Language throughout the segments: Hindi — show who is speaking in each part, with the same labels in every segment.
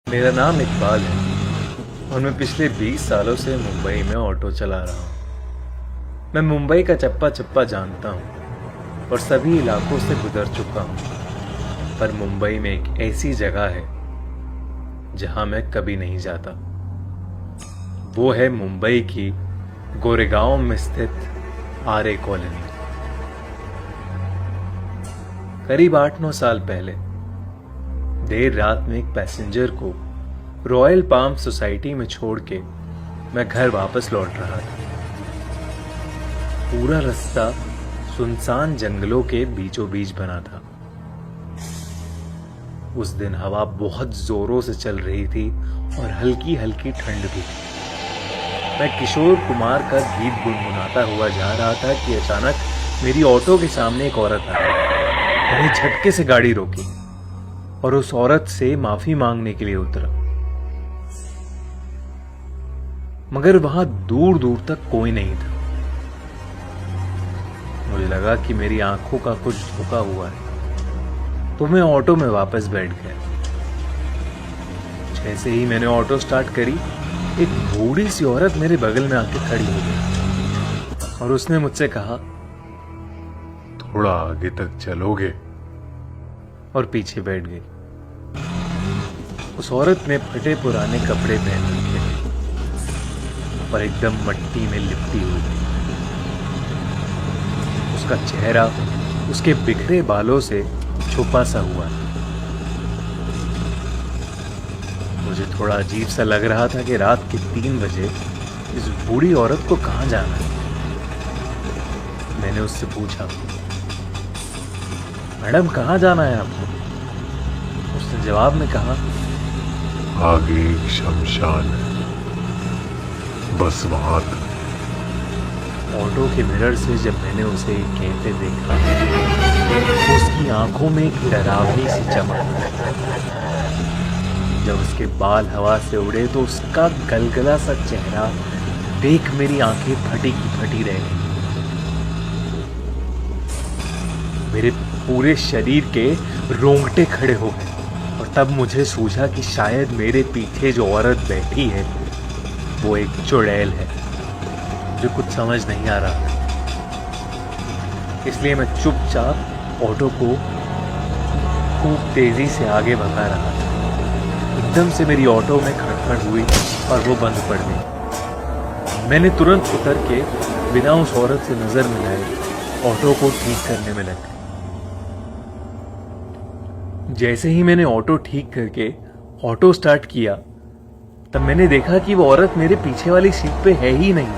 Speaker 1: मेरा नाम इकबाल है और मैं पिछले 20 सालों से मुंबई में ऑटो चला रहा हूँ। मैं मुंबई का चप्पा चप्पा जानता हूँ और सभी इलाकों से गुजर चुका हूँ, पर मुंबई में एक ऐसी जगह है जहां मैं कभी नहीं जाता। वो है मुंबई की गोरेगांव में स्थित आरे कॉलोनी। करीब 8-9 साल पहले देर रात में एक पैसेंजर को रॉयल पाम सोसाइटी में छोड़ के मैं घर वापस लौट रहा था। पूरा रास्ता सुनसान जंगलों के बीचों बीच बना था। उस दिन हवा बहुत जोरों से चल रही थी और हल्की हल्की ठंड भी थी। मैं किशोर कुमार का गीत गुनगुनाता हुआ जा रहा था कि अचानक मेरी ऑटो के सामने एक औरत आई। मैंने झटके से गाड़ी रोकी और उस औरत से माफी मांगने के लिए उतरा, मगर वहां दूर दूर तक कोई नहीं था। मुझे लगा कि मेरी आंखों का कुछ धोखा हुआ है, तो मैं ऑटो में वापस बैठ गया। जैसे ही मैंने ऑटो स्टार्ट करी, एक बूढ़ी सी औरत मेरे बगल में आके खड़ी हो गई और उसने मुझसे कहा,
Speaker 2: थोड़ा आगे तक चलोगे?
Speaker 1: और पीछे बैठ गई। उस औरत ने फटे पुराने कपड़े पहन रखे थे और एकदम मट्टी में लिपटी हुई थी। उसका चेहरा उसके बिखरे बालों से छुपा सा हुआ था। मुझे थोड़ा अजीब सा लग रहा था कि रात के 3 बजे इस बूढ़ी औरत को कहां जाना है। मैंने उससे पूछा, मैडम कहां जाना है आपको? उसने जवाब में कहा,
Speaker 2: आगे एक शमशान है, बस वहां तक।
Speaker 1: ऑटो के मिरर से जब मैंने उसे कहते देखा, उसकी आंखों में एक डरावनी सी चमक। जब उसके बाल हवा से उड़े तो उसका गलगला सा चेहरा देख मेरी आंखें फटी की फटी रह गई। मेरे पूरे शरीर के रोंगटे खड़े हो गए और तब मुझे सूझा कि शायद मेरे पीछे जो औरत बैठी है वो एक चुड़ैल है। मुझे कुछ समझ नहीं आ रहा, इसलिए मैं चुपचाप ऑटो को खूब तेजी से आगे भगा रहा था। एकदम से मेरी ऑटो में खड़खड़ हुई और वो बंद पड़ गई। मैंने तुरंत उतर के बिना उस औरत से नजर मिलाए ऑटो को ठीक करने में लगा। जैसे ही मैंने ऑटो ठीक करके ऑटो स्टार्ट किया, तब मैंने देखा कि वो औरत मेरे पीछे वाली सीट पे है ही नहीं।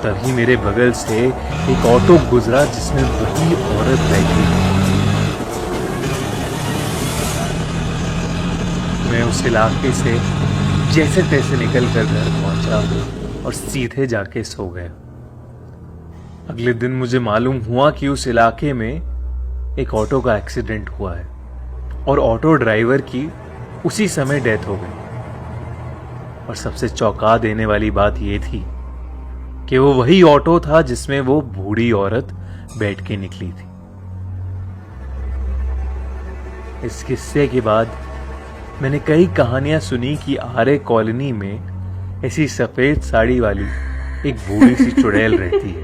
Speaker 1: तभी मेरे बगल से एक ऑटो गुजरा जिसमें वही औरत बैठी। मैं उस इलाके से जैसे तैसे निकल कर घर पहुंचा और सीधे जाके सो गया। अगले दिन मुझे मालूम हुआ कि उस इलाके में एक ऑटो का एक्सीडेंट हुआ है और ऑटो ड्राइवर की उसी समय डेथ हो गई। और सबसे चौंका देने वाली बात यह थी कि वो वही ऑटो था जिसमें वो बूढ़ी औरत बैठ के निकली थी। इस किस्से के बाद मैंने कई कहानियां सुनी कि आरे कॉलोनी में ऐसी सफेद साड़ी वाली एक बूढ़ी सी चुड़ैल रहती है।